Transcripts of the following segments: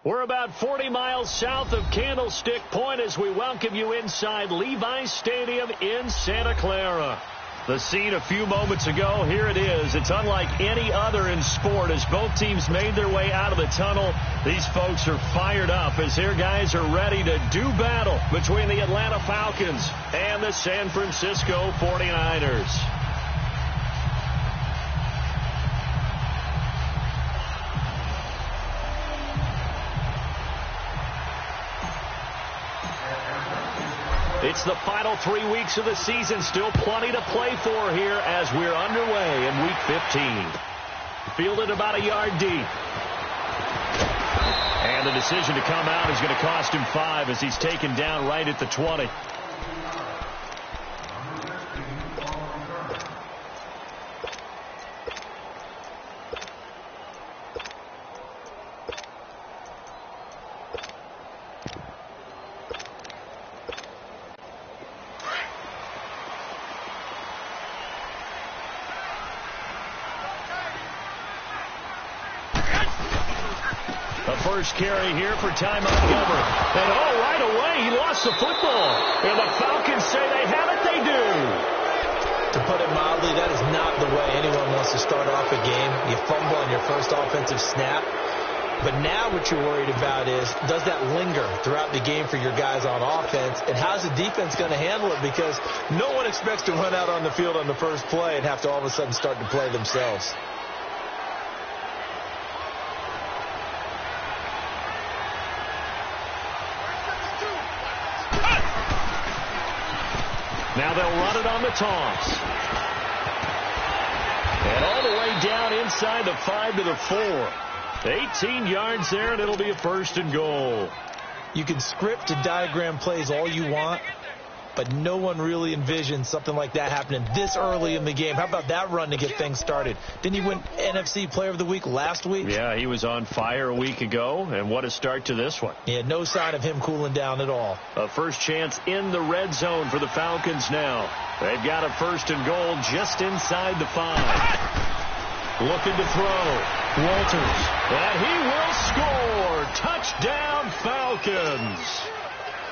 We're about 40 miles south of Candlestick Point as we welcome you inside Levi's Stadium in Santa Clara. The scene a few moments ago, here it is. It's unlike any other in sport as both teams made their way out of the tunnel. These folks are fired up as their guys are ready to do battle between the Atlanta Falcons and the San Francisco 49ers. It's the final 3 weeks of the season. Still plenty to play for here as we're underway in Week 15. Fielded about a yard deep. And the decision to come out is going to cost him 5 as he's taken down right at the 20. First carry here for Ty Montgomery. And right away, he lost the football. And the Falcons say they have it, they do. To put it mildly, that is not the way anyone wants to start off a game. You fumble on your first offensive snap. But now what you're worried about is, does that linger throughout the game for your guys on offense? And how's the defense going to handle it? Because no one expects to run out on the field on the first play and have to all of a sudden start to play themselves. Now they'll run it on the toss. And all the way down inside the 5 to the 4. 18 yards there, and it'll be a 1st and goal. You can script and diagram plays all you want, but no one really envisioned something like that happening this early in the game. How about that run to get things started? Didn't he win NFC Player of the Week last week? Yeah, he was on fire a week ago, and what a start to this one. Yeah, no sign of him cooling down at all. A first chance in the red zone for the Falcons now. They've got a 1st and goal just inside the 5. Looking to throw. Walters. And he will score. Touchdown, Falcons.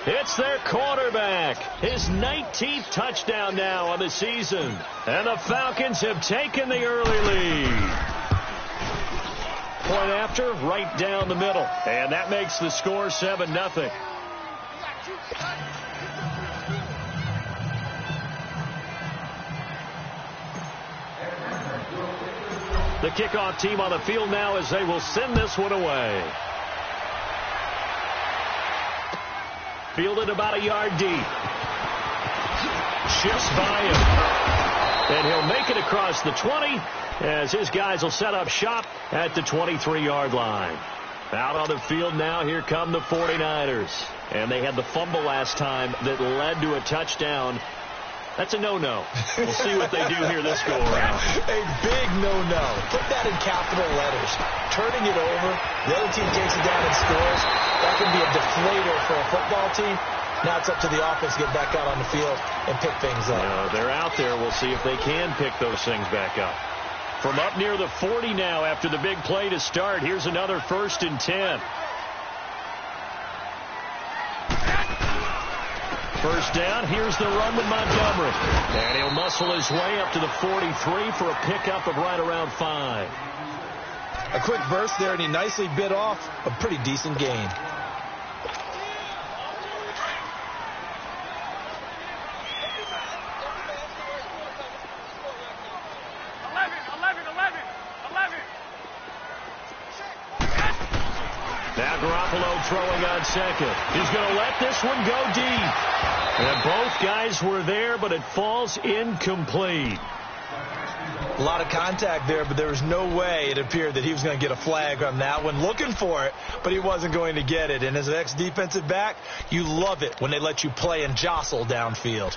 It's their quarterback. His 19th touchdown now on the season. And the Falcons have taken the early lead. Point after, right down the middle. And that makes the score 7-0. The kickoff team on the field now as they will send this one away. Fielded about a yard deep. Shifts by him. And he'll make it across the 20 as his guys will set up shop at the 23-yard line. Out on the field now, here come the 49ers. And they had the fumble last time that led to a touchdown. That's a no-no. We'll see what they do here this go-around. A big no-no. Put that in capital letters. Turning it over, the other team takes it down and scores. That can be a deflator for a football team. Now it's up to the offense to get back out on the field and pick things up. They're out there. We'll see if they can pick those things back up. From up near the 40 now after the big play to start, here's another 1st and 10. First down, here's the run with Montgomery. And he'll muscle his way up to the 43 for a pickup of right around 5. A quick burst there, and he nicely bit off a pretty decent gain. Now Garoppolo throwing on second. He's going to let this one go deep. And both guys were there, but it falls incomplete. A lot of contact there, but there was no way it appeared that he was going to get a flag on that one. Looking for it, but he wasn't going to get it. And as an ex-defensive back, you love it when they let you play and jostle downfield.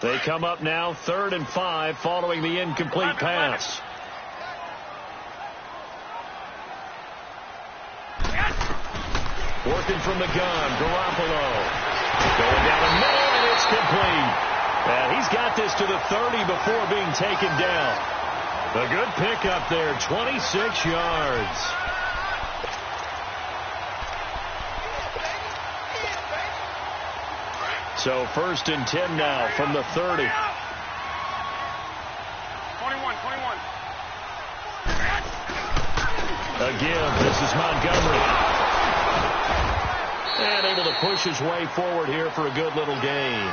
They come up now 3rd and 5 following the incomplete pass. Working from the gun, Garoppolo. Going down the middle, and it's complete. And he's got this to the 30 before being taken down. A good pickup there, 26 yards. So 1st and 10 now from the 30. 21. Again, this is Montgomery. And able to push his way forward here for a good little gain.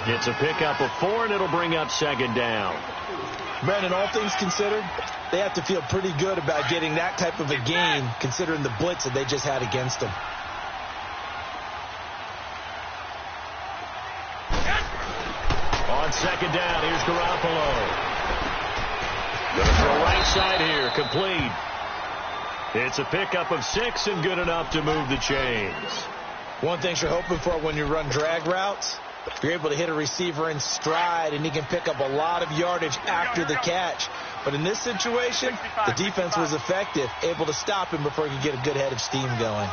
It's a pickup of 4, and it'll bring up 2nd down. Brandon, all things considered, they have to feel pretty good about getting that type of a gain, considering the blitz that they just had against them. On 2nd down, here's Garoppolo. Going to throw right side here, complete. It's a pickup of 6 and good enough to move the chains. One thing you're hoping for when you run drag routes, you're able to hit a receiver in stride, and he can pick up a lot of yardage after the catch. But in this situation, the defense was effective, able to stop him before he could get a good head of steam going.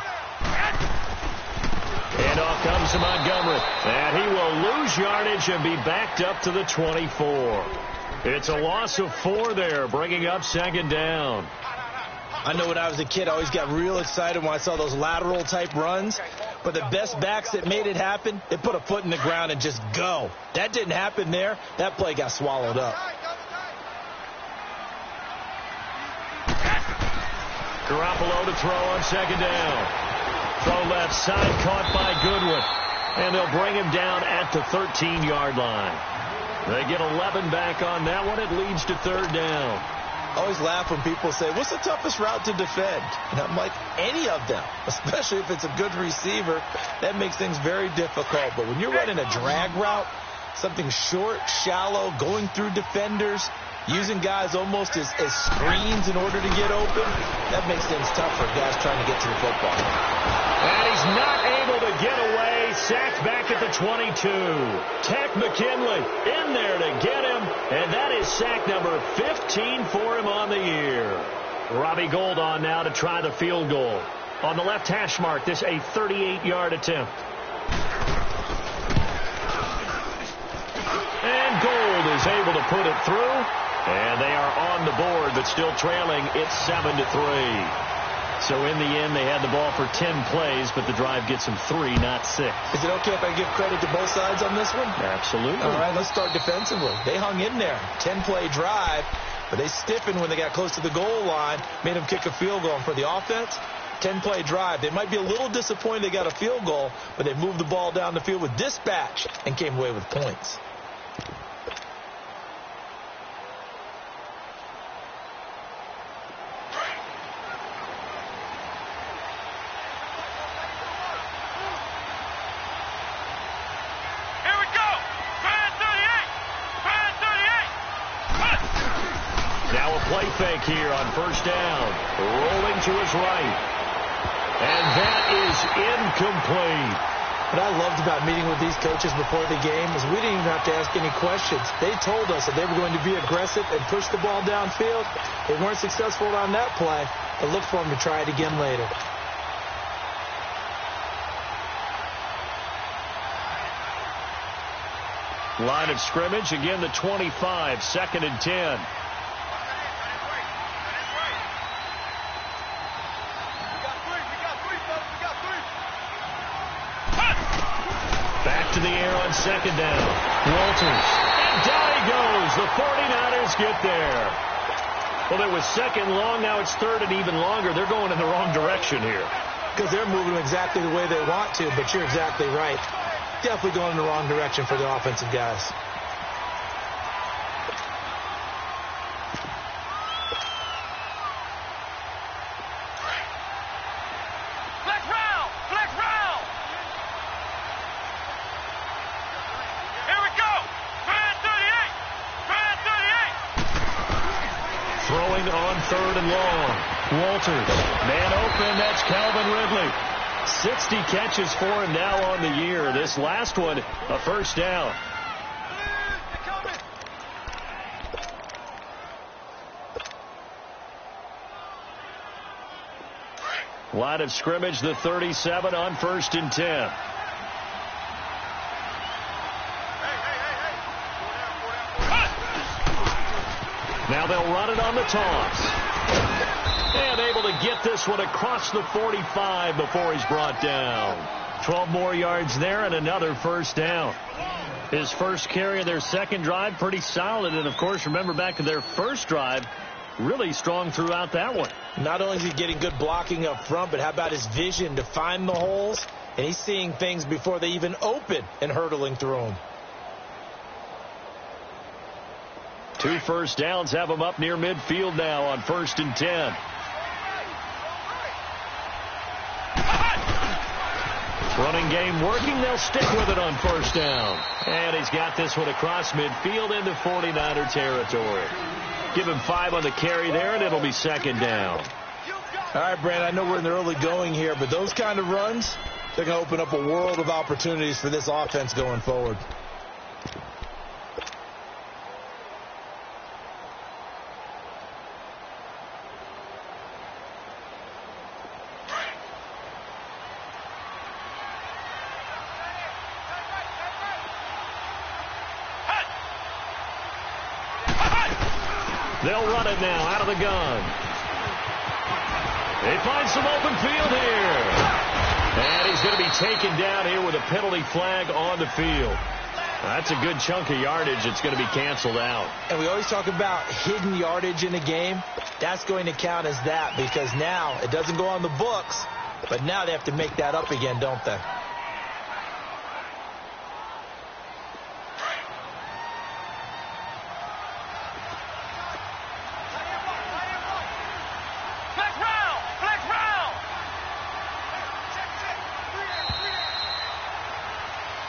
And off comes to Montgomery. And he will lose yardage and be backed up to the 24. It's a loss of 4 there, bringing up 2nd down. I know when I was a kid, I always got real excited when I saw those lateral-type runs. But the best backs that made it happen, they put a foot in the ground and just go. That didn't happen there. That play got swallowed up. Garoppolo to throw on 2nd down. Throw left side, caught by Goodwin. And they'll bring him down at the 13-yard line. They get 11 back on that one. It leads to 3rd down. I always laugh when people say, what's the toughest route to defend? And I'm like, any of them, especially if it's a good receiver. That makes things very difficult. But when you're running a drag route, something short, shallow, going through defenders, using guys almost as screens in order to get open, that makes things tough for guys trying to get to the football. And he's not able to get away. Sacked back at the 22. Tech McKinley in there to get him. And that is sack number 15 for him on the year. Robbie Gould on now to try the field goal. On the left hash mark, this a 38-yard attempt. And Gould is able to put it through. And they are on the board, but still trailing. It's 7-3. So in the end, they had the ball for 10 plays, but the drive gets them 3, not 6. Is it okay if I give credit to both sides on this one? Absolutely. All right, let's start defensively. They hung in there. 10-play drive, but they stiffened when they got close to the goal line, made them kick a field goal. And for the offense, 10-play drive. They might be a little disappointed they got a field goal, but they moved the ball down the field with dispatch and came away with points. Play fake here on 1st down. Rolling to his right. And that is incomplete. What I loved about meeting with these coaches before the game is we didn't even have to ask any questions. They told us that they were going to be aggressive and push the ball downfield. They weren't successful on that play, but look for them to try it again later. Line of scrimmage, again the 25, 2nd and 10. Back to the air on 2nd down. Walters. And down he goes. The 49ers get there. Well, it was 2nd long. Now it's 3rd and even longer. They're going in the wrong direction here. Because they're moving exactly the way they want to, but you're exactly right. Definitely going in the wrong direction for the offensive guys. Throwing on 3rd and long. Walters. Man open. That's Calvin Ridley. 60 catches for him now on the year. This last one, a 1st down. Line of scrimmage, the 37 on 1st and 10. Now they'll run it on the toss. And able to get this one across the 45 before he's brought down. 12 more yards there and another first down. His first carry of their second drive, pretty solid. And, of course, remember back to their first drive, really strong throughout that one. Not only is he getting good blocking up front, but how about his vision to find the holes? And he's seeing things before they even open and hurdling through them. 2 first downs have him up near midfield now on 1st and 10. Running game working. They'll stick with it on 1st down. And he's got this one across midfield into 49er territory. Give him 5 on the carry there, and it'll be 2nd down. All right, Brandon, I know we're in the early going here, but those kind of runs, they're going to open up a world of opportunities for this offense going forward. They'll run it now out of the gun. They find some open field here. And he's going to be taken down here with a penalty flag on the field. That's a good chunk of yardage. It's going to be canceled out. And we always talk about hidden yardage in a game. That's going to count as that because now it doesn't go on the books, but now they have to make that up again, don't they?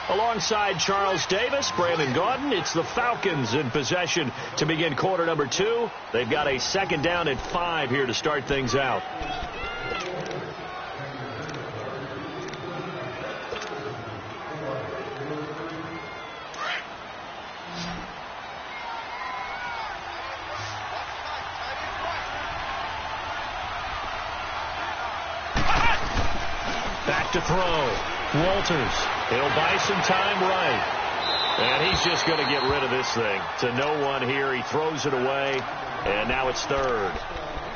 Alongside Charles Davis, Brandon Gaudin, it's the Falcons in possession to begin quarter number 2. They've got a 2nd down and 5 here to start things out. Back to throw. Walters. He'll buy some time right. And he's just going to get rid of this thing. To no one here. He throws it away. And now it's 3rd.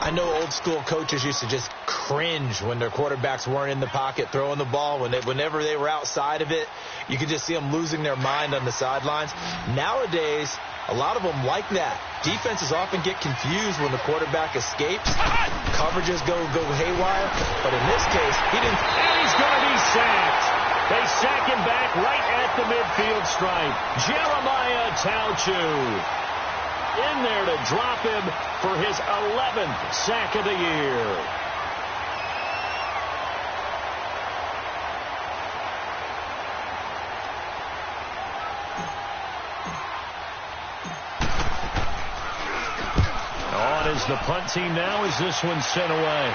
I know old school coaches used to just cringe when their quarterbacks weren't in the pocket throwing the ball. Whenever they were outside of it, you could just see them losing their mind on the sidelines. Nowadays, a lot of them like that. Defenses often get confused when the quarterback escapes. Coverages go haywire. But in this case, he didn't. And he's going to be sacked. They sack him back right at the midfield stripe. Jeremiah Tauchu in there to drop him for his 11th sack of the year. On is the punt team now as this one's sent away.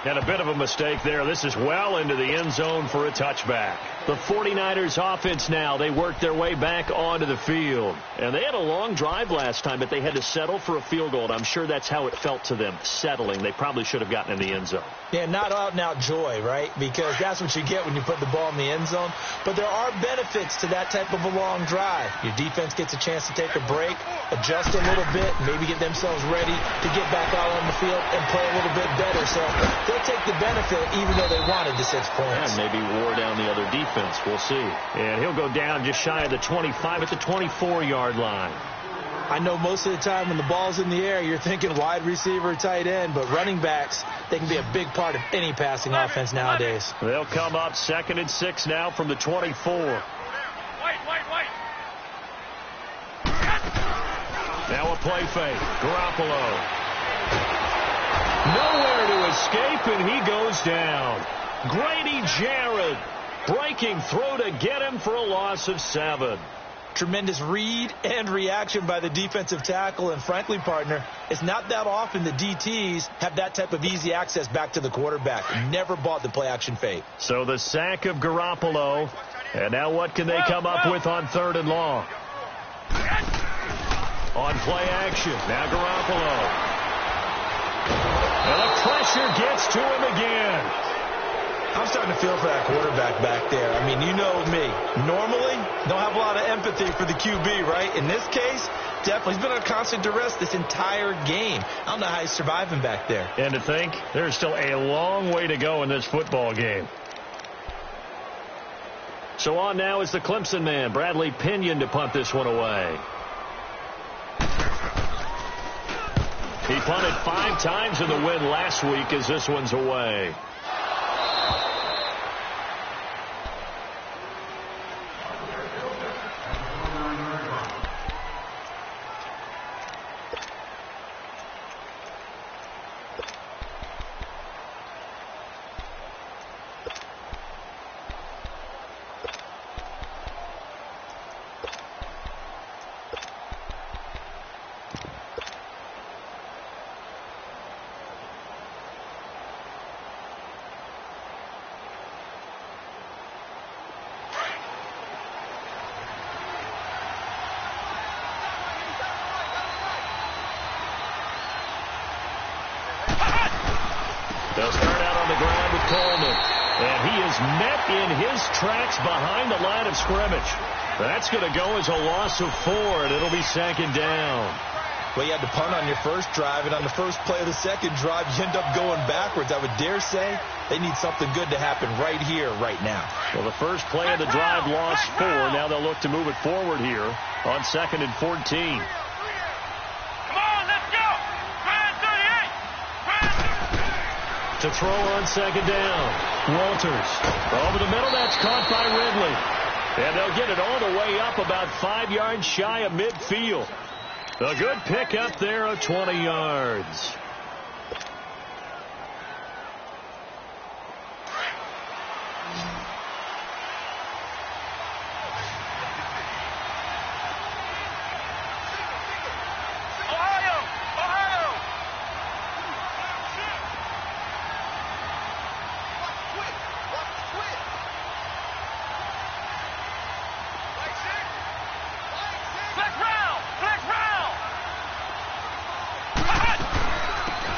And a bit of a mistake there. This is well into the end zone for a touchback. The 49ers offense now, they work their way back onto the field. And they had a long drive last time, but they had to settle for a field goal. And I'm sure that's how it felt to them, settling. They probably should have gotten in the end zone. Yeah, not out-and-out joy, right? Because that's what you get when you put the ball in the end zone. But there are benefits to that type of a long drive. Your defense gets a chance to take a break, adjust a little bit, maybe get themselves ready to get back out on the field and play a little bit better. So they'll take the benefit even though they wanted the 6 points. And maybe wore down the other defense. We'll see. And he'll go down just shy of the 25 at the 24-yard line. I know most of the time when the ball's in the air, you're thinking wide receiver, tight end, but running backs, they can be a big part of any passing offense nowadays. They'll come up 2nd and 6 now from the 24. Now a play fake. Garoppolo. Nowhere to escape, and he goes down. Grady Jarrett breaking through to get him for a loss of 7. Tremendous read and reaction by the defensive tackle, and frankly, partner, it's not that often the DTs have that type of easy access back to the quarterback. Never bought the play-action fake. So the sack of Garoppolo, and now what can they come up with on 3rd and long? On play action, now Garoppolo. And the pressure gets to him again. I'm starting to feel for that quarterback back there. I mean, you know me. Normally, don't have a lot of empathy for the QB, right? In this case, definitely. He's been on constant duress this entire game. I don't know how he's surviving back there. And to think, there's still a long way to go in this football game. So on now is the Clemson man, Bradley Pinion, to punt this one away. He punted 5 times in the win last week as this one's away. They'll start out on the ground with Coleman. And he is met in his tracks behind the line of scrimmage. That's going to go as a loss of 4, and it'll be 2nd down. Well, you had to punt on your first drive, and on the first play of the second drive, you end up going backwards. I would dare say they need something good to happen right here, right now. Well, the first play of the drive lost 4. Now they'll look to move it forward here on 2nd and 14. To throw on 2nd down. Walters over the middle. That's caught by Ridley. And they'll get it all the way up about 5 yards shy of midfield. A good pickup there of 20 yards.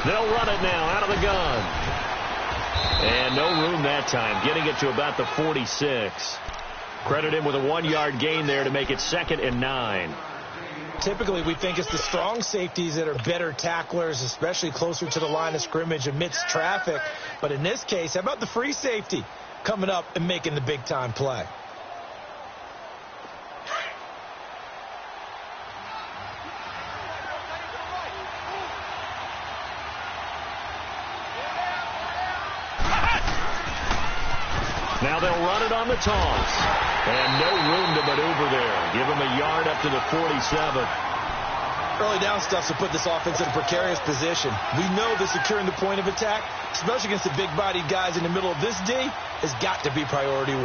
They'll run it now out of the gun. And no room that time, getting it to about the 46. Credit him with a 1-yard gain there to make it 2nd and 9. Typically, we think it's the strong safeties that are better tacklers, especially closer to the line of scrimmage amidst traffic. But in this case, how about the free safety coming up and making the big-time play? Now they'll run it on the toss. And no room to maneuver there. Give him a yard up to the 47. Early down stuff to put this offense in a precarious position. We know that securing the point of attack, especially against the big-bodied guys in the middle of this D, has got to be priority 1.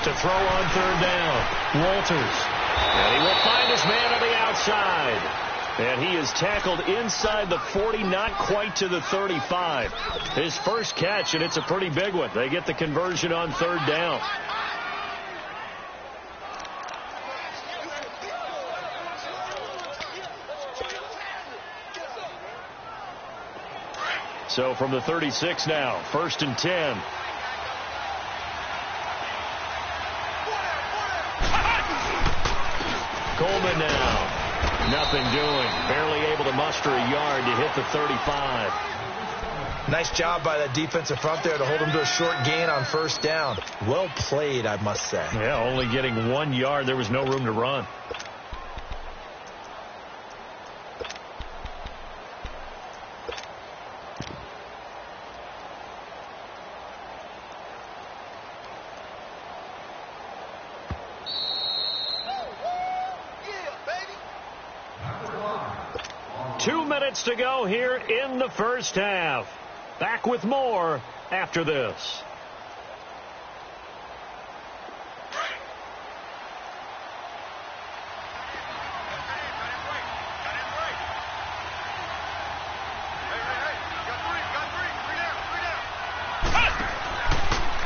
To throw on 3rd down. Walters. And he will find his man on the outside. And he is tackled inside the 40, not quite to the 35. His first catch, and it's a pretty big one. They get the conversion on 3rd down. So from the 36 now, 1st and 10. Coleman now. Nothing doing. Barely able to muster a yard to hit the 35. Nice job by that defensive front there to hold him to a short gain on 1st down. Well played, I must say. Yeah, only getting 1 yard. There was no room to run. To go here in the first half. Back with more after this.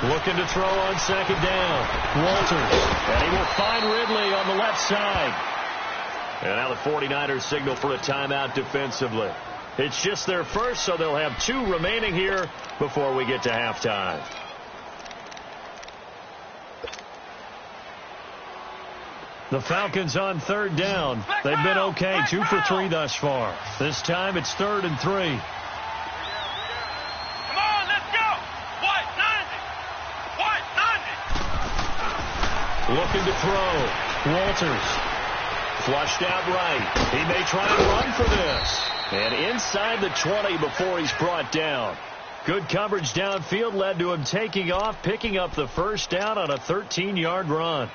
Looking to throw on second down. Walters. And he will find Ridley on the left side. And now the 49ers signal for a timeout defensively. It's just their first, so they'll have 2 remaining here before we get to halftime. The Falcons on third down. They've been okay, 2 for 3 thus far. This time it's 3rd and 3. Come on, let's go. White 90. Looking to throw. Walters. Flushed out right. He may try and run for this. And inside the 20 before he's brought down. Good coverage downfield led to him taking off, picking up the first down on a 13-yard run.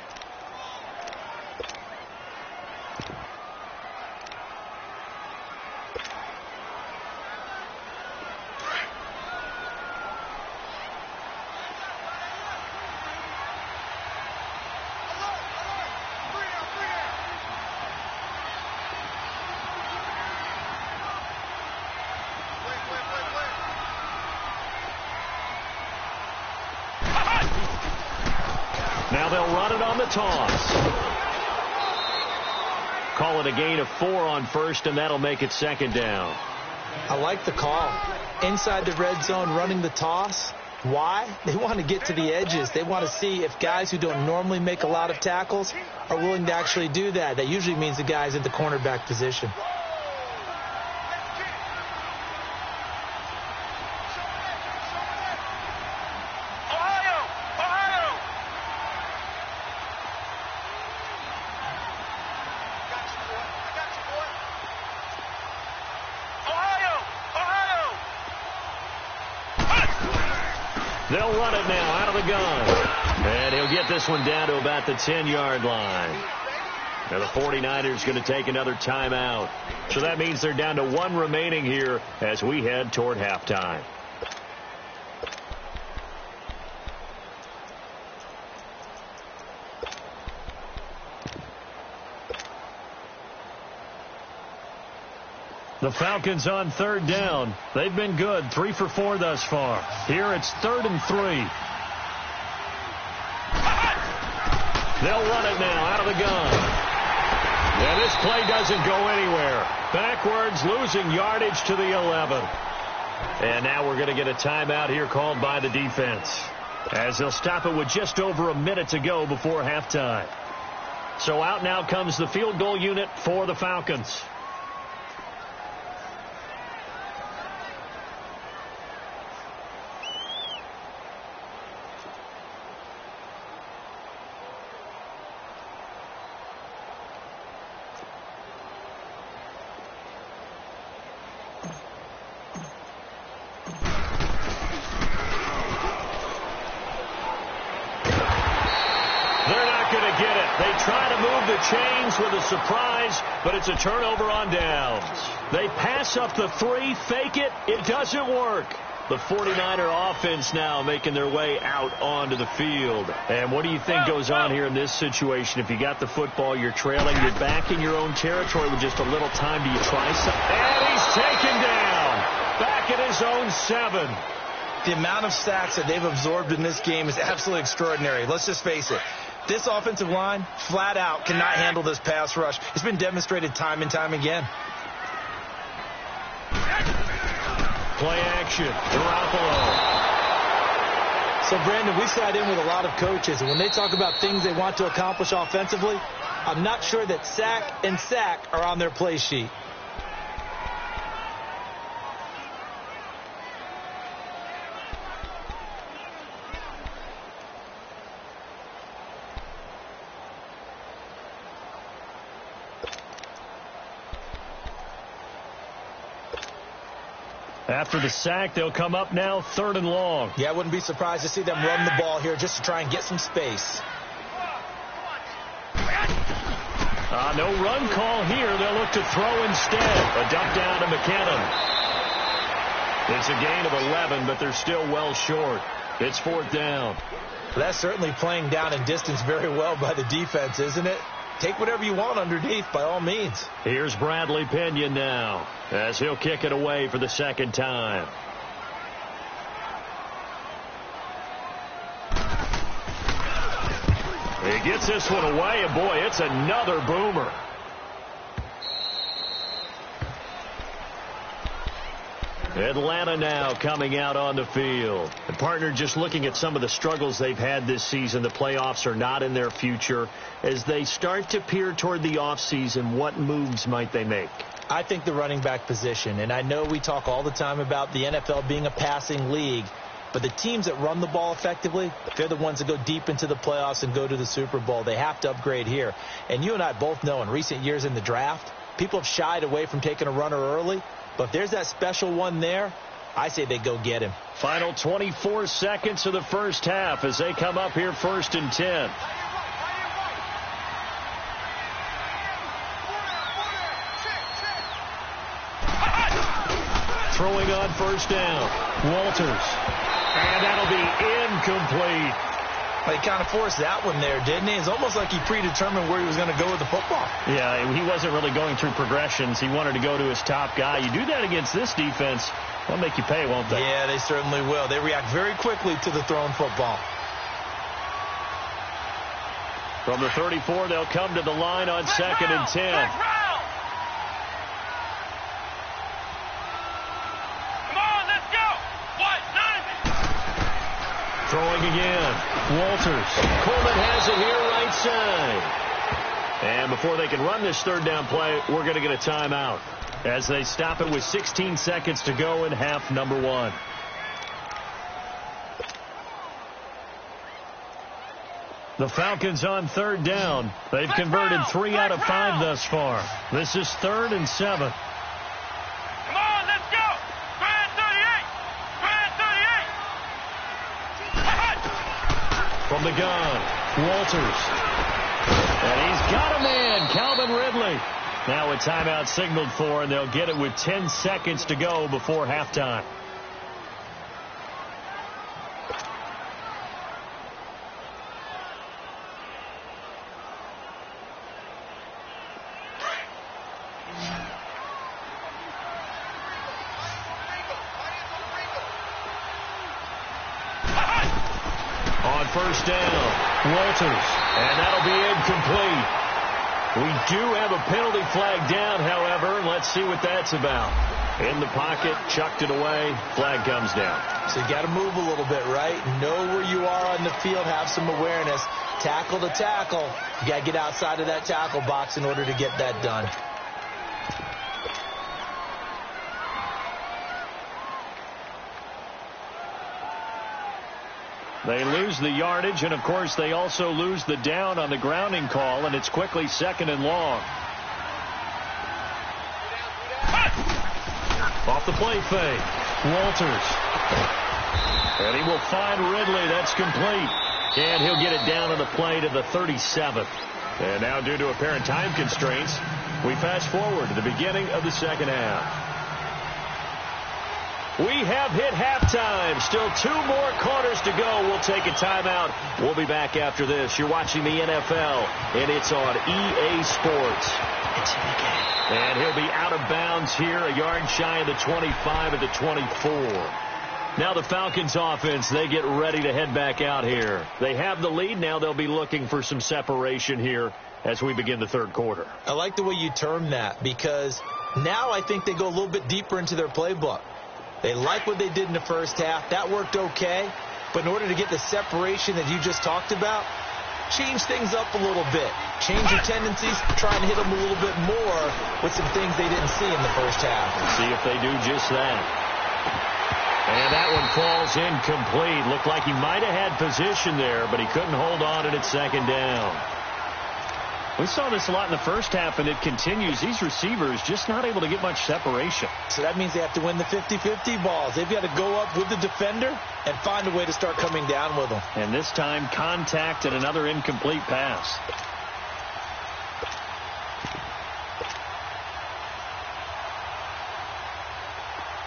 Now they'll run it on the toss. Call it a gain of 4 on first, and that'll make it second down. I like the call. Inside the red zone running the toss. Why? They want to get to the edges. They want to see if guys who don't normally make a lot of tackles are willing to actually do that. That usually means the guys at the cornerback position. They'll run it now out of the gun. And he'll get this one down to about the 10-yard line. Now the 49ers going to take another timeout. So that means they're down to 1 remaining here as we head toward halftime. The Falcons on third down. They've been good, 3 for 4 thus far. Here it's 3rd and 3. They'll run it now out of the gun. And this play doesn't go anywhere. Backwards, losing yardage to the 11. And now we're going to get a timeout here called by the defense, as they'll stop it with just over a minute to go before halftime. So out now comes the field goal unit for the Falcons. They try to move the chains with a surprise, but it's a turnover on downs. They pass up the 3, fake it. It doesn't work. The 49er offense now making their way out onto the field. And what do you think goes on here in this situation? If you got the football, you're trailing, you're back in your own territory with just a little time. Do you try something? And he's taken down. Back at his own 7. The amount of sacks that they've absorbed in this game is absolutely extraordinary. Let's just face it. This offensive line, flat out, cannot handle this pass rush. It's been demonstrated time and time again. Play action. Garoppolo. So, Brandon, we sat in with a lot of coaches, and when they talk about things they want to accomplish offensively, I'm not sure that sack and sack are on their play sheet. After the sack, they'll come up now 3rd and long. Yeah, I wouldn't be surprised to see them run the ball here just to try and get some space. No run call here. They'll look to throw instead. A dump down to McKinnon. It's a gain of 11, but they're still well short. It's 4th down. That's certainly playing down in distance very well by the defense, isn't it? Take whatever you want underneath, by all means. Here's Bradley Pinion now, as he'll kick it away for the 2nd time. Gets this one away, and boy, it's another boomer. Atlanta now coming out on the field. And partner, just looking at some of the struggles they've had this season, the playoffs are not in their future. As they start to peer toward the offseason, what moves might they make? I think the running back position, and I know we talk all the time about the NFL being a passing league, but the teams that run the ball effectively, they're the ones that go deep into the playoffs and go to the Super Bowl. They have to upgrade here. And you and I both know in recent years in the draft, people have shied away from taking a runner early. But if there's that special one there, I say they go get him. Final 24 seconds of the first half as they come up here 1st and 10. Throwing on first down. Walters. And that'll be incomplete. He kind of forced that one there, didn't he? It's almost like he predetermined where he was going to go with the football. Yeah, he wasn't really going through progressions. He wanted to go to his top guy. You do that against this defense, they'll make you pay, won't they? Yeah, they certainly will. They react very quickly to the thrown football. From the 34, they'll come to the line on 2nd and 10. Throwing again. Walters. Coleman has it here right side. And before they can run this third down play, we're going to get a timeout as they stop it with 16 seconds to go in half number 1. The Falcons on 3rd down. They've converted 3 out of 5 thus far. This is 3rd and 7. From the gun, Walters. And he's got a man, Calvin Ridley. Now a timeout signaled for, and they'll get it with 10 seconds to go before halftime. First down, Walters, and that'll be incomplete. We do have a penalty flag down, however. Let's see what that's about. In the pocket, chucked it away, flag comes down. So you got to move a little bit, right? Know where you are on the field, have some awareness. Tackle to tackle. You got to get outside of that tackle box in order to get that done. They lose the yardage, and, of course, they also lose the down on the grounding call, and it's quickly 2nd and long. Off the play fake. Walters. And he will find Ridley. That's complete. And he'll get it down on the play to the 37th. And now, due to apparent time constraints, we fast forward to the beginning of the second half. We have hit halftime. Still 2 more quarters to go. We'll take a timeout. We'll be back after this. You're watching the NFL, and it's on EA Sports. It's in the game. And he'll be out of bounds here, a yard shy of the 25 at the 24. Now the Falcons offense, they get ready to head back out here. They have the lead. Now they'll be looking for some separation here as we begin the third quarter. I like the way you term that, because now I think they go a little bit deeper into their playbook. They like what they did in the first half. That worked okay. But in order to get the separation that you just talked about, change things up a little bit. Change your tendencies. Try and hit them a little bit more with some things they didn't see in the first half. See if they do just that. And that one falls incomplete. Looked like he might have had position there, but he couldn't hold on to it at 2nd down. We saw this a lot in the first half, and it continues. These receivers just not able to get much separation. So that means they have to win the 50-50 balls. They've got to go up with the defender and find a way to start coming down with them. And this time, contact and another incomplete pass.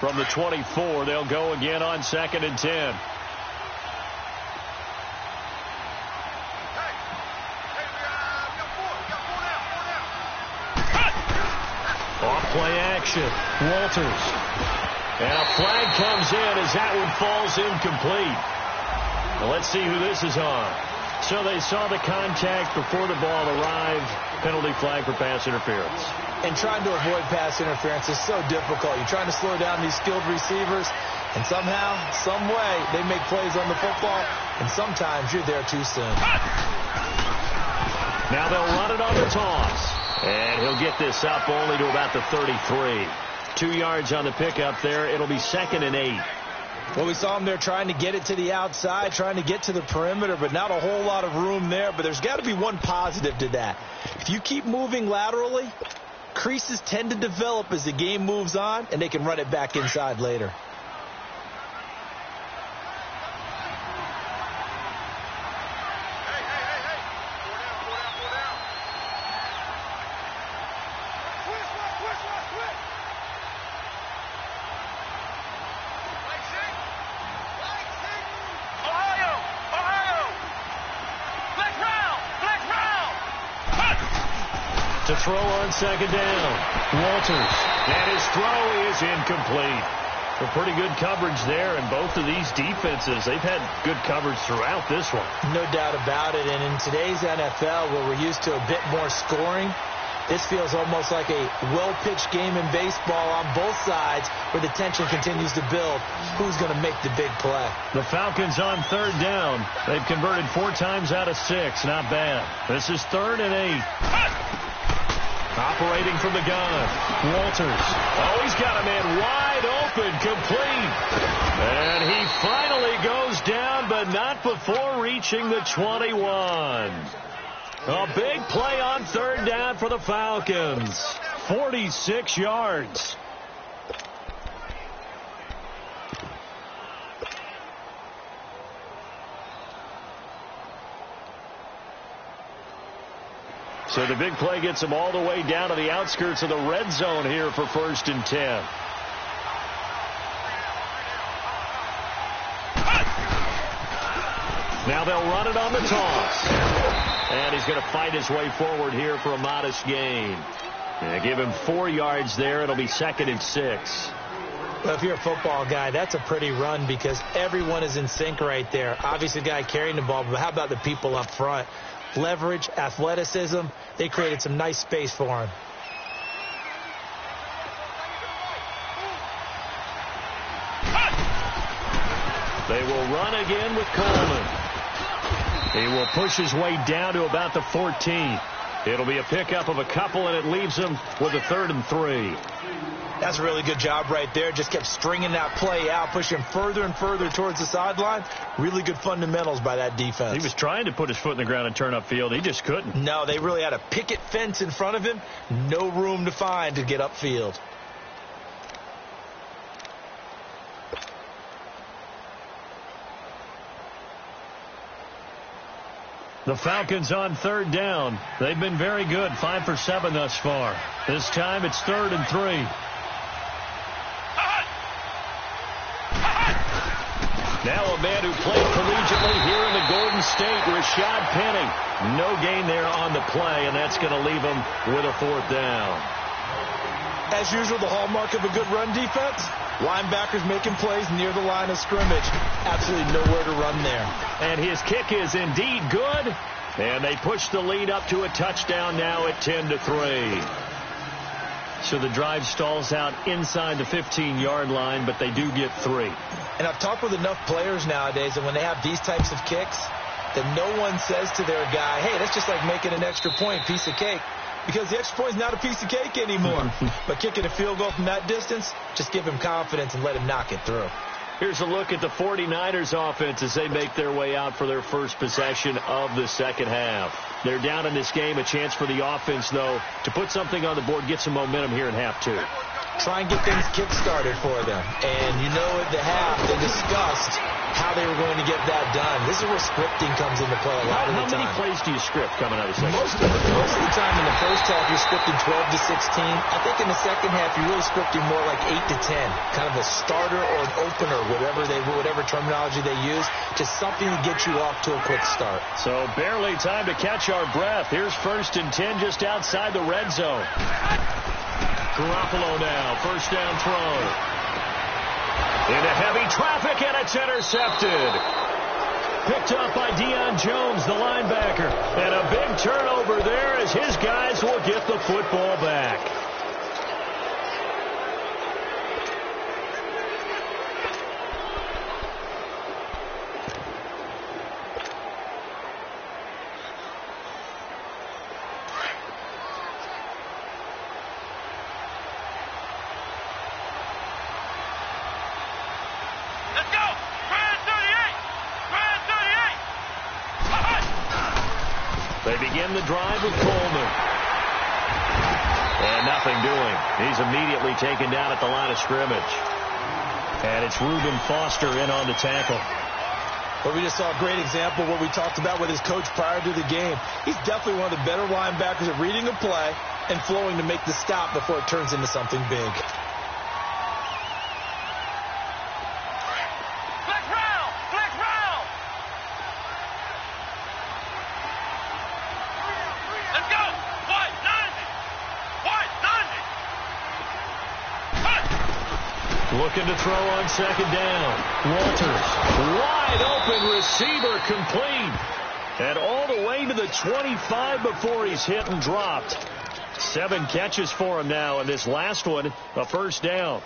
From the 24, they'll go again on 2nd and 10. Play action. Walters. And a flag comes in as that one falls incomplete. Well, let's see who this is on. So they saw the contact before the ball arrived. Penalty flag for pass interference. And trying to avoid pass interference is so difficult. You're trying to slow down these skilled receivers, and somehow, some way, they make plays on the football, and sometimes you're there too soon. Now they'll run it on the toss. And he'll get this up only to about the 33. 2 yards on the pickup there. It'll be 2nd and 8. Well, we saw him there trying to get it to the outside, trying to get to the perimeter, but not a whole lot of room there. But there's got to be one positive to that. If you keep moving laterally, creases tend to develop as the game moves on, and they can run it back inside later. To throw on 2nd down. Walters. And his throw is incomplete. A pretty good coverage there, and both of these defenses, they've had good coverage throughout this one. No doubt about it. And in today's NFL, where we're used to a bit more scoring, this feels almost like a well-pitched game in baseball on both sides, where the tension continues to build. Who's going to make the big play? The Falcons on 3rd down. They've converted 4 times out of 6. Not bad. This is 3rd and 8. Operating from the gun. Walters. Oh, he's got a man wide open, complete. And he finally goes down, but not before reaching the 21. A big play on 3rd down for the Falcons. 46 yards. So the big play gets them all the way down to the outskirts of the red zone here for 1st and 10. Now they'll run it on the toss. And he's going to fight his way forward here for a modest gain. And give him 4 yards there. It'll be 2nd and 6. Well, if you're a football guy, that's a pretty run because everyone is in sync right there. Obviously, the guy carrying the ball, but how about the people up front? Leverage, athleticism, they created some nice space for him. They will run again with Coleman. He will push his way down to about the 14. It'll be a pickup of a couple, and it leaves him with a 3rd and 3. That's a really good job right there. Just kept stringing that play out, pushing further and further towards the sideline. Really good fundamentals by that defense. He was trying to put his foot in the ground and turn upfield. He just couldn't. No, they really had a picket fence in front of him. No room to find to get upfield. The Falcons on 3rd down. They've been very good, 5 for 7 thus far. This time it's 3rd and 3. Now a man who played collegiately here in the Golden State, Rashad Penny. No gain there on the play, and that's going to leave him with a 4th down. As usual, the hallmark of a good run defense, linebackers making plays near the line of scrimmage. Absolutely nowhere to run there. And his kick is indeed good, and they push the lead up to a touchdown now at 10-3. So the drive stalls out inside the 15-yard line, but they do get 3. And I've talked with enough players nowadays, and when they have these types of kicks, that no one says to their guy, hey, that's just like making an extra point, piece of cake. Because the extra point is not a piece of cake anymore. But kicking a field goal from that distance, just give him confidence and let him knock it through. Here's a look at the 49ers offense as they make their way out for their first possession of the second half. They're down in this game. A chance for the offense, though, to put something on the board, get some momentum here in half 2. Try and get things kick-started for them. And you know at the half, they discussed how they were going to get that done. This is where scripting comes into play a lot of the time. How many plays do you script coming out of the second? Most of the time in the first half, you're scripting 12 to 16. I think in the second half, you're really scripting more like 8 to 10. Kind of a starter or an opener, whatever terminology they use. Just something to get you off to a quick start. So barely time to catch our breath. Here's 1st and 10 just outside the red zone. Garoppolo now, 1st down throw. Into heavy traffic, and it's intercepted. picked up by Deion Jones, the linebacker. And a big turnover there as his guys will get the football back. They begin the drive with Coleman. And nothing doing. He's immediately taken down at the line of scrimmage. And it's Reuben Foster in on the tackle. Well, we just saw a great example of what we talked about with his coach prior to the game. He's definitely one of the better linebackers at reading a play and flowing to make the stop before it turns into something big. Looking to throw on second down. Walters, wide open receiver, complete. And all the way to the 25 before he's hit and dropped. 7 catches for him now, and this last one, a first down.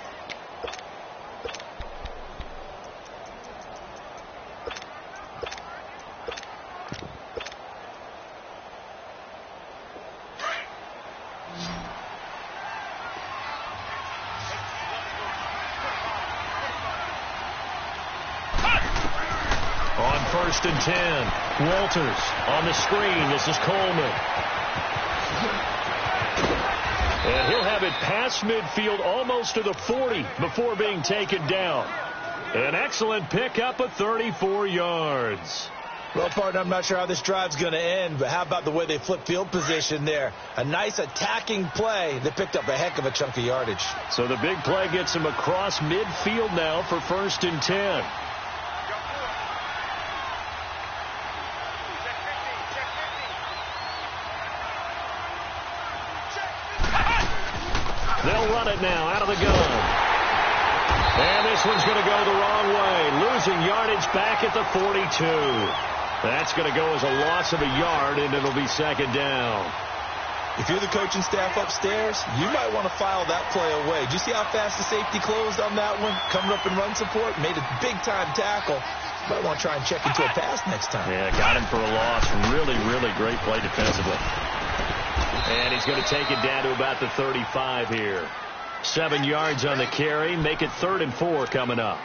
First and 10. Walters on the screen. This is Coleman. And he'll have it past midfield almost to the 40 before being taken down. An excellent pickup of 34 yards. Well, partner, I'm not sure how this drive's going to end, but how about the way they flip field position there? A nice attacking play that picked up a heck of a chunk of yardage. So the big play gets him across midfield now for first and 10. They'll run it now out of the gun. And this one's going to go the wrong way. Losing yardage back at the 42. That's going to go as a loss of a yard, and it'll be second down. If you're the coaching staff upstairs, you might want to file that play away. Did you see how fast the safety closed on that one? Coming up in run support, made a big-time tackle. Might want to try and check into a pass next time. Yeah, got him for a loss. Really, really great play defensively. And he's going to take it down to about the 35 here. 7 yards on the carry. Make it 3rd and 4 coming up.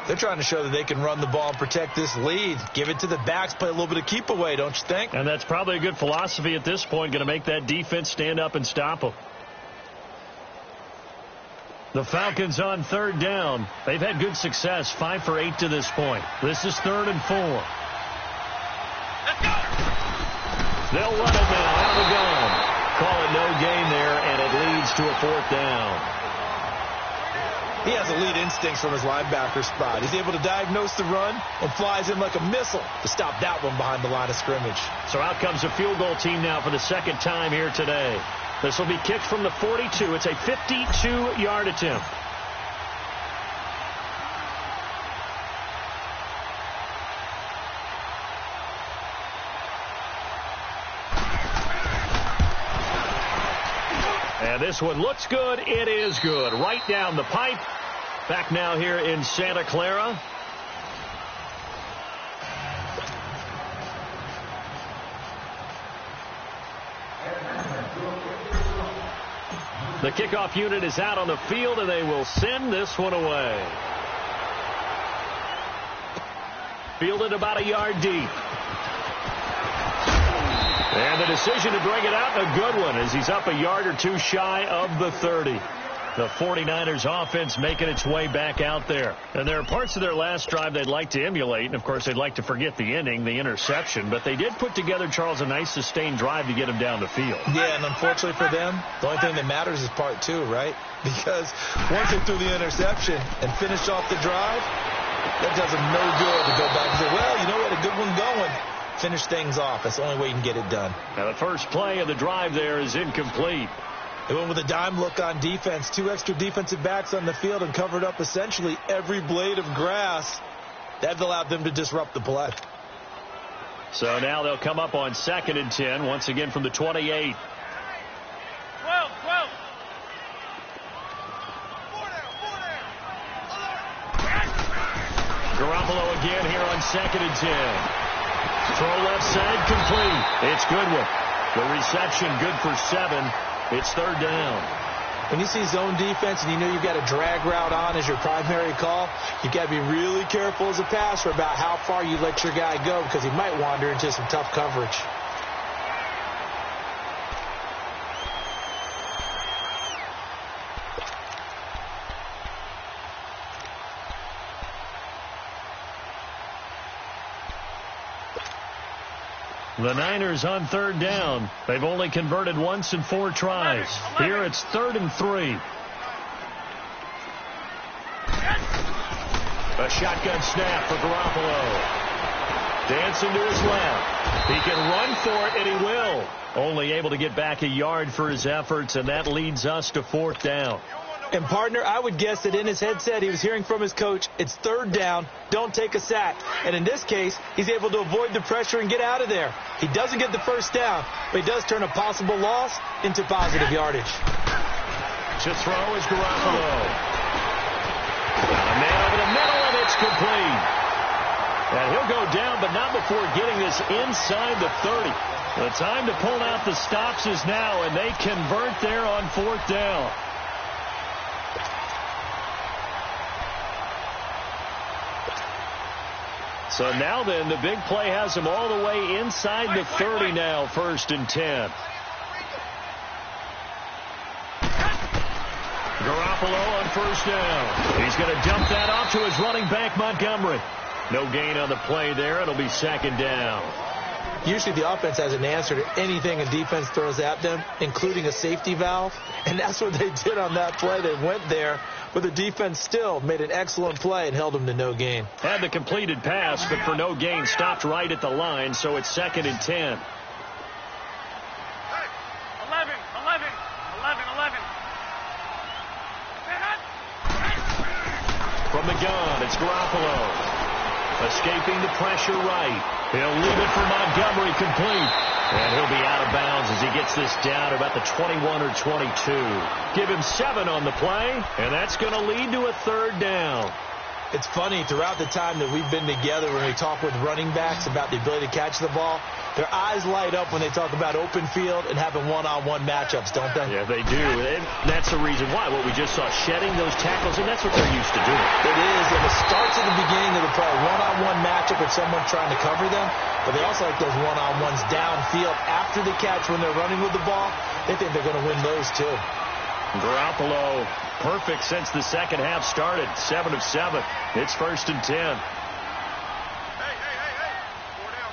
They're trying to show that they can run the ball and protect this lead. Give it to the backs, play a little bit of keep away, don't you think? And that's probably a good philosophy at this point. Going to make that defense stand up and stop them. The Falcons on 3rd down. They've had good success. 5 for 8 to this point. This is 3rd and 4. They'll run it now out of the gun. Call it no gain there, and it leads to a 4th down. He has elite instincts from his linebacker spot. He's able to diagnose the run and flies in like a missile to stop that one behind the line of scrimmage. So out comes the field goal team now for the 2nd time here today. This will be kicked from the 42. It's a 52-yard attempt. And this one looks good. It is good. Right down the pipe. Back now here in Santa Clara. The kickoff unit is out on the field, and they will send this one away. Fielded about a yard deep. And the decision to bring it out, a good one, as he's up a yard or two shy of the 30. The 49ers offense making its way back out there. And there are parts of their last drive they'd like to emulate. And, of course, they'd like to forget the ending, the interception. But they did put together, Charles, a nice sustained drive to get him down the field. Yeah, and unfortunately for them, the only thing that matters is part 2, right? Because once they threw the interception and finished off the drive, that does them no good to go back and say, well, you know, we had a good one going. Finish things off. That's the only way you can get it done. Now, the first play of the drive there is incomplete. They went with a dime look on defense. 2 extra defensive backs on the field and covered up essentially every blade of grass. That allowed them to disrupt the play. So now they'll come up on 2nd and 10, once again from the 28. 12. Garoppolo again here on 2nd and 10. Throw left side, complete. It's Goodwin. The reception good for 7. It's 3rd down. When you see zone defense and you know you've got a drag route on as your primary call, you've got to be really careful as a passer about how far you let your guy go because he might wander into some tough coverage. The Niners on 3rd down. They've only converted once in 4 tries. Here it's 3rd and 3. A shotgun snap for Garoppolo. Dancing to his left. He can run for it, and he will. Only able to get back a yard for his efforts, and that leads us to 4th down. And, partner, I would guess that in his headset he was hearing from his coach, it's 3rd down, don't take a sack. And in this case, he's able to avoid the pressure and get out of there. He doesn't get the 1st down, but he does turn a possible loss into positive yardage. To throw is Garoppolo. A man over the middle, and it's complete. And he'll go down, but not before getting this inside the 30. The time to pull out the stops is now, and they convert there on 4th down. So now then, the big play has him all the way inside the 30 now, 1st and 10. Garoppolo on 1st down. He's going to dump that off to his running back, Montgomery. No gain on the play there. It'll be 2nd down. Usually the offense has an answer to anything a defense throws at them, including a safety valve. And that's what they did on that play. They went there, but the defense still made an excellent play and held them to no gain. Had the completed pass, but for no gain, stopped right at the line, so it's 2nd and 10. 11. From the gun, it's Garoppolo. Escaping the pressure right. He'll leave it for Montgomery, complete. And he'll be out of bounds as he gets this down to about the 21 or 22. Give him 7 on the play, and that's going to lead to a 3rd down. It's funny, throughout the time that we've been together, when we talk with running backs about the ability to catch the ball, their eyes light up when they talk about open field and having one-on-one matchups, don't they? Yeah, they do. And that's the reason why. What we just saw, shedding those tackles, and that's what they're used to doing. It is, and it starts at the beginning of the play, one-on-one matchup with someone trying to cover them, but they also like those one-on-ones downfield after the catch when they're running with the ball. They think they're going to win those, too. Garoppolo, perfect since the second half started. 7 of 7. It's 1st and 10. Hey. 4 down.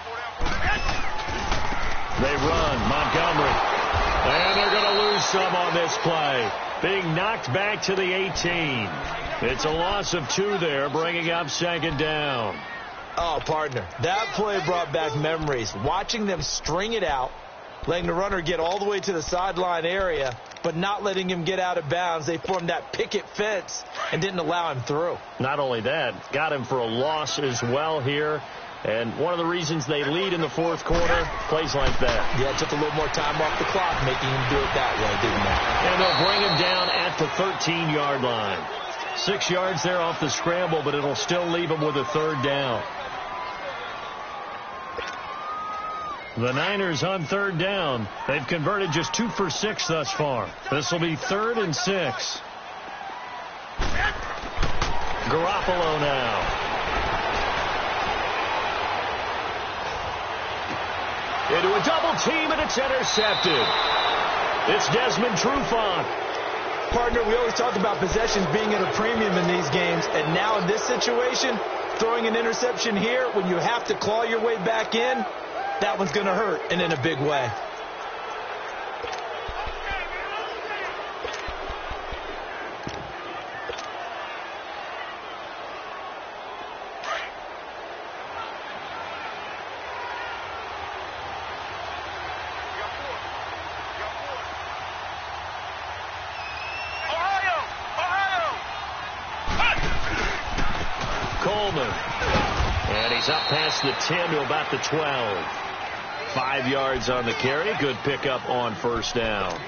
They run. Montgomery. And they're going to lose some on this play. Being knocked back to the 18. It's a loss of 2 there, bringing up 2nd down. Oh, partner, that play brought back memories. Watching them string it out, letting the runner get all the way to the sideline area, but not letting him get out of bounds. They formed that picket fence and didn't allow him through. Not only that, got him for a loss as well here. And one of the reasons they lead in the 4th quarter, plays like that. Yeah, it took a little more time off the clock, making him do it that way, didn't it? And they'll bring him down at the 13-yard line. 6 yards there off the scramble, but it'll still leave him with a 3rd down. The Niners on 3rd down. They've converted just 2 for 6 thus far. This will be 3rd and 6. Garoppolo now. Into a double team, and it's intercepted. It's Desmond Trufant. Partner, we always talk about possessions being at a premium in these games, and now in this situation, throwing an interception here when you have to claw your way back in, that one's going to hurt, and in a big way. And he's up past the 10 to about the 12. 5 yards on the carry. Good pickup on first down.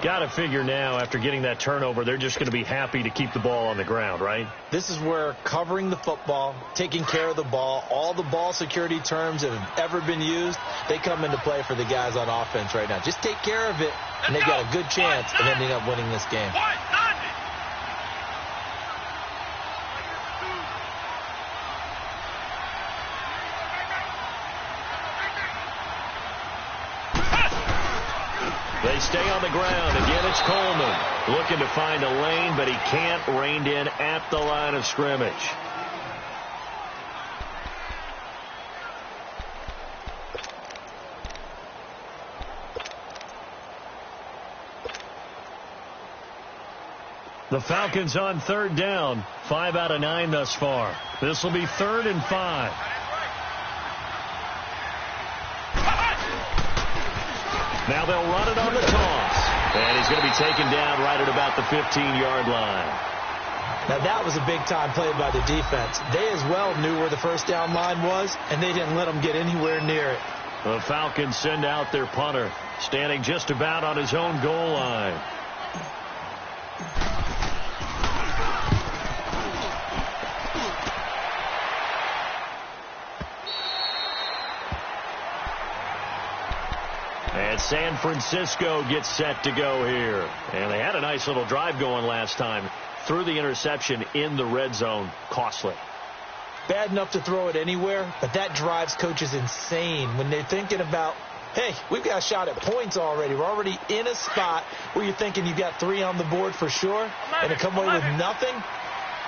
Got to figure now, after getting that turnover, they're just going to be happy to keep the ball on the ground, right? This is where covering the football, taking care of the ball, all the ball security terms that have ever been used, they come into play for the guys on offense right now. Just take care of it, and they've got a good chance of ending up winning this game. They stay on the ground. Again, it's Coleman looking to find a lane, but he can't. Reined in at the line of scrimmage. The Falcons on third down. 5 out of 9 thus far. This will be 3rd and 5. Now they'll run it on the toss. And he's going to be taken down right at about the 15-yard line. Now that was a big-time play by the defense. They as well knew where the first down line was, and they didn't let them get anywhere near it. The Falcons send out their punter, standing just about on his own goal line. And San Francisco gets set to go here. And they had a nice little drive going last time. Threw the interception in the red zone. Costly. Bad enough to throw it anywhere, but that drives coaches insane when they're thinking about, hey, we've got a shot at points already. We're already in a spot where you're thinking you've got 3 on the board for sure, and to come away with nothing,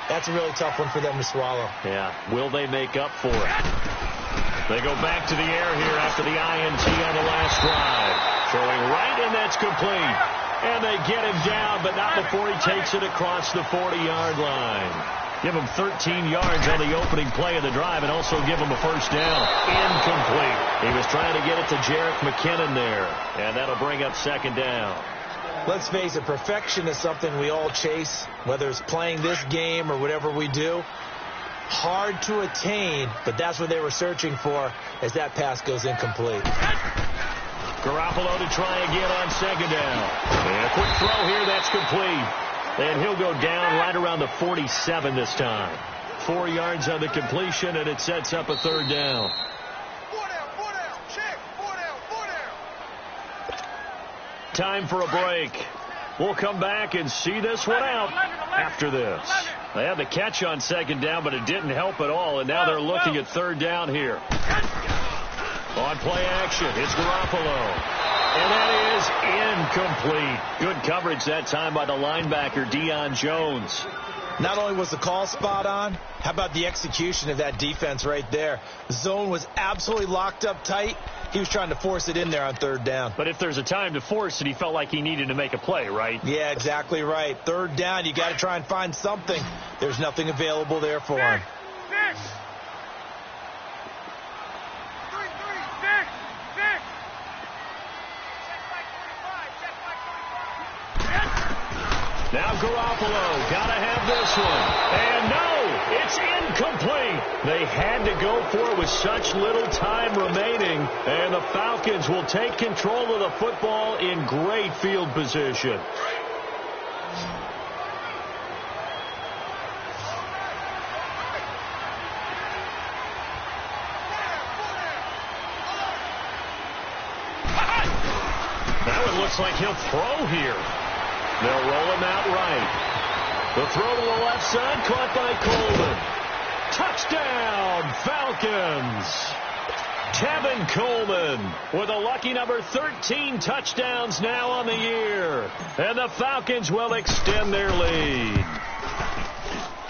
that's a really tough one for them to swallow. Yeah. Will they make up for it? They go back to the air here after the INT on the last drive. Throwing right, and that's complete. And they get him down, but not before he takes it across the 40-yard line. Give him 13 yards on the opening play of the drive and also give him a first down. Incomplete. He was trying to get it to Jerick McKinnon there, and that'll bring up 2nd down. Let's face it, perfection is something we all chase, whether it's playing this game or whatever we do. Hard to attain, but that's what they were searching for as that pass goes incomplete. Garoppolo to try again on 2nd down. And a quick throw here, that's complete. And he'll go down right around the 47 this time. 4 yards on the completion, and it sets up a 3rd down. 4 down, check, 4 down. Time for a break. We'll come back and see this one out after this. They had the catch on 2nd down, but it didn't help at all, and now they're looking at 3rd down here. On play action, it's Garoppolo. And that is incomplete. Good coverage that time by the linebacker, Deion Jones. Not only was the call spot on, how about the execution of that defense right there? The zone was absolutely locked up tight. He was trying to force it in there on 3rd down. But if there's a time to force it, he felt like he needed to make a play, right? Yeah, exactly right. 3rd down, you got to try and find something. There's nothing available there for him. Now Garoppolo, gotta have this one. And no, it's incomplete. They had to go for it with such little time remaining. And the Falcons will take control of the football in great field position. Now it looks like he'll throw here. They'll roll him out right. The throw to the left side, caught by Coleman. Touchdown, Falcons. Tevin Coleman with a lucky number 13 touchdowns now on the year. And the Falcons will extend their lead.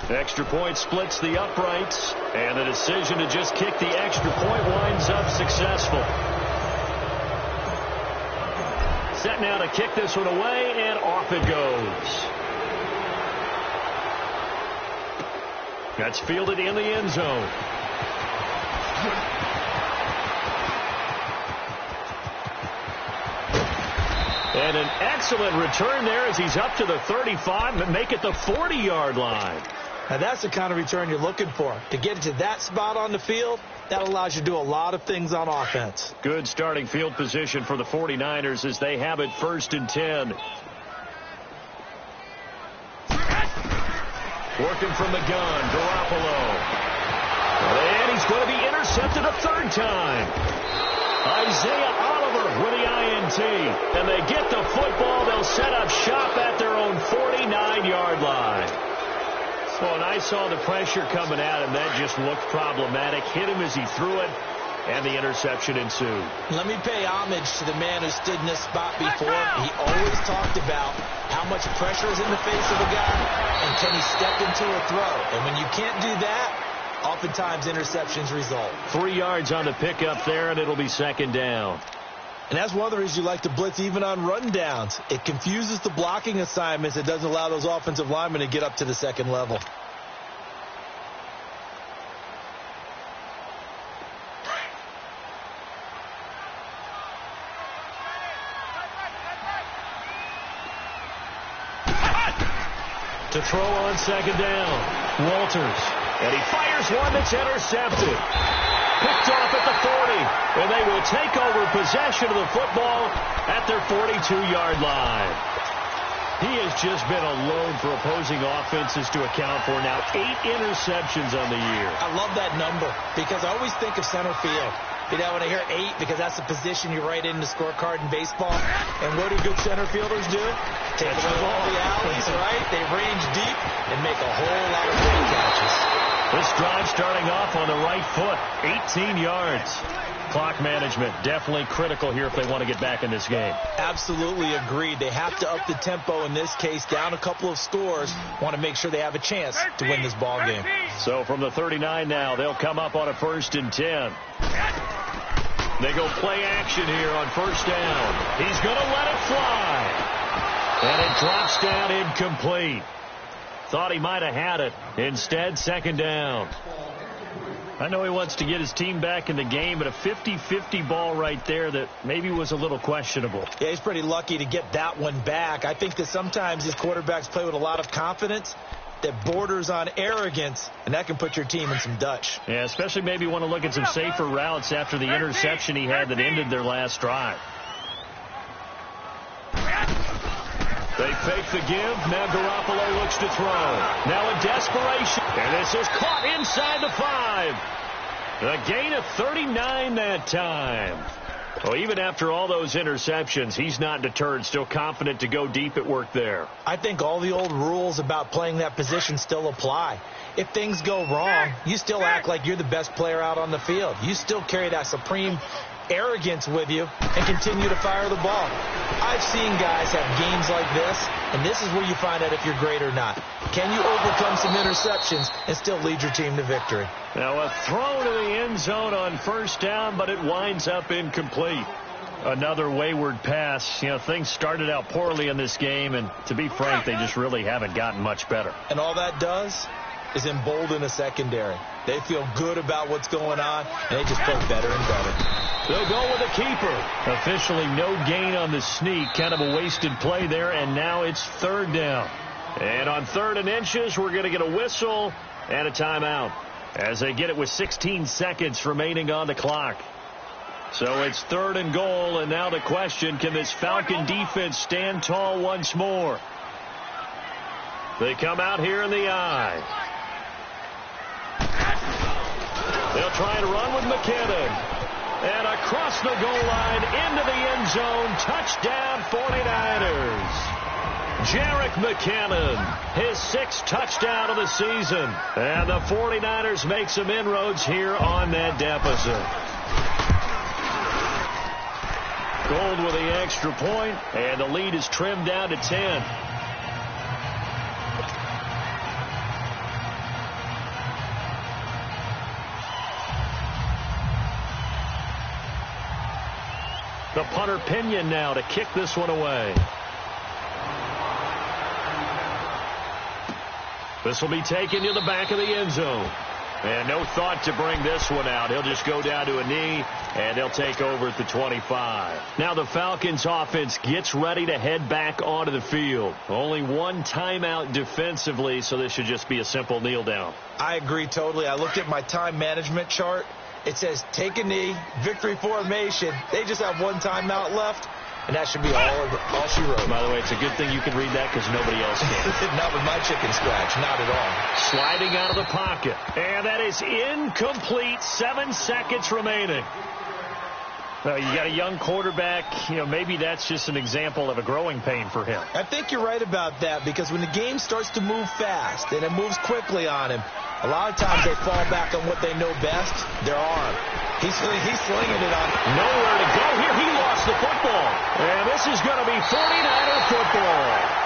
Extra point splits the uprights, and the decision to just kick the extra point winds up successful. Set now to kick this one away, and off it goes. That's fielded in the end zone. And an excellent return there as he's up to the 35 and make it the 40-yard line. Now that's the kind of return you're looking for. To get to that spot on the field, that allows you to do a lot of things on offense. Good starting field position for the 49ers as they have it 1st and 10. Working from the gun, Garoppolo. And he's going to be intercepted a 3rd time. Isaiah Oliver with the INT. And they get the football. They'll set up shop at their own 49-yard line. So when I saw the pressure coming at him, that just looked problematic. Hit him as he threw it, and the interception ensued. Let me pay homage to the man who stood in this spot before. He always talked about how much pressure is in the face of a guy, and can he step into a throw. And when you can't do that, oftentimes interceptions result. 3 yards on the pickup there, and it'll be 2nd down. And that's one of the reasons you like to blitz even on run downs. It confuses the blocking assignments. It doesn't allow those offensive linemen to get up to the 2nd level. To throw on 2nd down, Walters. And he fires one that's intercepted. Picked off at the 40, and they will take over possession of the football at their 42-yard line. He has just been a load for opposing offenses to account for. Now 8 interceptions on the year. I love that number because I always think of center field. You know, when I hear 8, because that's the position you write in the scorecard in baseball. And what do good center fielders do? Take it over all the alleys, right? They range deep and make a whole lot of great catches. This drive starting off on the right foot, 18 yards. Clock management definitely critical here if they want to get back in this game. Absolutely agreed. They have to up the tempo in this case, down a couple of scores. Want to make sure they have a chance to win this ball game. So from the 39 now, they'll come up on a 1st and 10. They go play action here on 1st down. He's going to let it fly. And it drops down incomplete. Thought he might have had it. Instead, 2nd down. I know he wants to get his team back in the game, but a 50-50 ball right there that maybe was a little questionable. Yeah, he's pretty lucky to get that one back. I think that sometimes these quarterbacks play with a lot of confidence that borders on arrogance, and that can put your team in some Dutch. Yeah, especially maybe want to look at some safer routes after the interception he had that ended their last drive. They fake the give. Now Garoppolo looks to throw. Now in desperation. And this is caught inside the 5. A gain of 39 that time. Well, even after all those interceptions, he's not deterred. Still confident to go deep at work there. I think all the old rules about playing that position still apply. If things go wrong, you still act like you're the best player out on the field. You still carry that supreme arrogance with you and continue to fire the ball. I've seen guys have games like this, and this is where you find out if you're great or not. Can you overcome some interceptions and still lead your team to victory? Now a throw to the end zone on 1st down, but it winds up incomplete. Another wayward pass. You know, things started out poorly in this game, and to be frank, they just really haven't gotten much better. And all that does is embolden a secondary. They feel good about what's going on, and they just play better and better. They'll go with a keeper. Officially no gain on the sneak. Kind of a wasted play there, and now it's 3rd down. And on 3rd and inches, we're going to get a whistle and a timeout as they get it with 16 seconds remaining on the clock. So it's 3rd and goal, and now the question, can this Falcon defense stand tall once more? They come out here in the eye. They'll try and run with McKinnon. And across the goal line, into the end zone, touchdown 49ers. Jerick McKinnon, his 6th touchdown of the season. And the 49ers make some inroads here on that deficit. Gold with the extra point, and the lead is trimmed down to 10. The punter Pinion now to kick this one away. This will be taken to the back of the end zone. And no thought to bring this one out. He'll just go down to a knee And they'll take over at the 25. Now the Falcons offense gets ready to head back onto the field. Only one timeout defensively, so this should just be a simple kneel down. I agree totally. I looked at my time management chart. It says take a knee, victory formation. They just have one timeout left, and that should be all she wrote. By the way, it's a good thing you can read that because nobody else can. Not with my chicken scratch. Not at all. Sliding out of the pocket. And that is incomplete. 7 seconds remaining. You got a young quarterback, maybe that's just an example of a growing pain for him. I think you're right about that because when the game starts to move fast and it moves quickly on him, a lot of times they fall back on what they know best, their arm. He's slinging it on. Nowhere to go here. He lost the football. And this is going to be 49er football.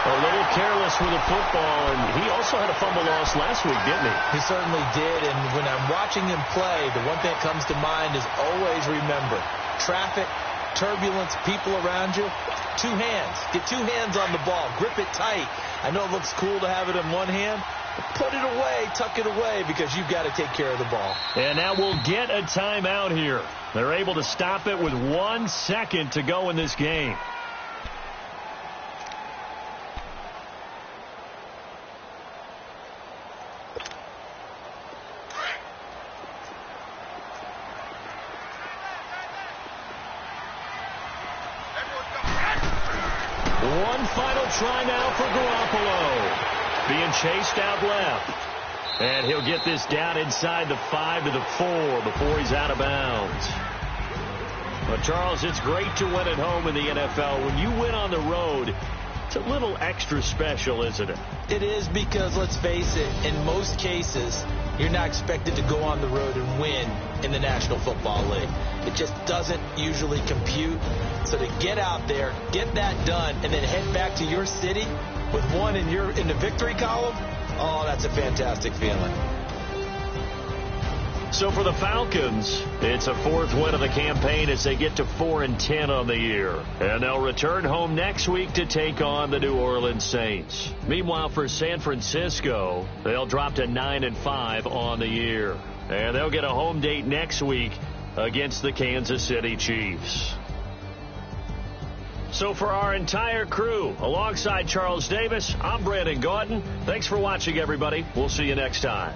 A little careless with the football, and he also had a fumble loss last week, didn't he? He certainly did, and when I'm watching him play, the one thing that comes to mind is always remember, traffic, turbulence, people around you, 2 hands. Get 2 hands on the ball. Grip it tight. I know it looks cool to have it in one hand, but put it away, tuck it away, because you've got to take care of the ball. And now we'll get a timeout here. They're able to stop it with 1 second to go in this game. One final try now for Garoppolo. Being chased out left. And he'll get this down inside the 5 to the 4 before he's out of bounds. But, Charles, it's great to win at home in the NFL. When you win on the road, it's a little extra special, isn't it? It is because, let's face it, in most cases, you're not expected to go on the road and win in the National Football League. It just doesn't usually compute. So to get out there, get that done, and then head back to your city with one in the victory column, oh, that's a fantastic feeling. So for the Falcons, it's a 4th win of the campaign as they get to 4-10 on the year. And they'll return home next week to take on the New Orleans Saints. Meanwhile, for San Francisco, they'll drop to 9-5 on the year. And they'll get a home date next week against the Kansas City Chiefs. So for our entire crew, alongside Charles Davis, I'm Brandon Gaudin. Thanks for watching, everybody. We'll see you next time.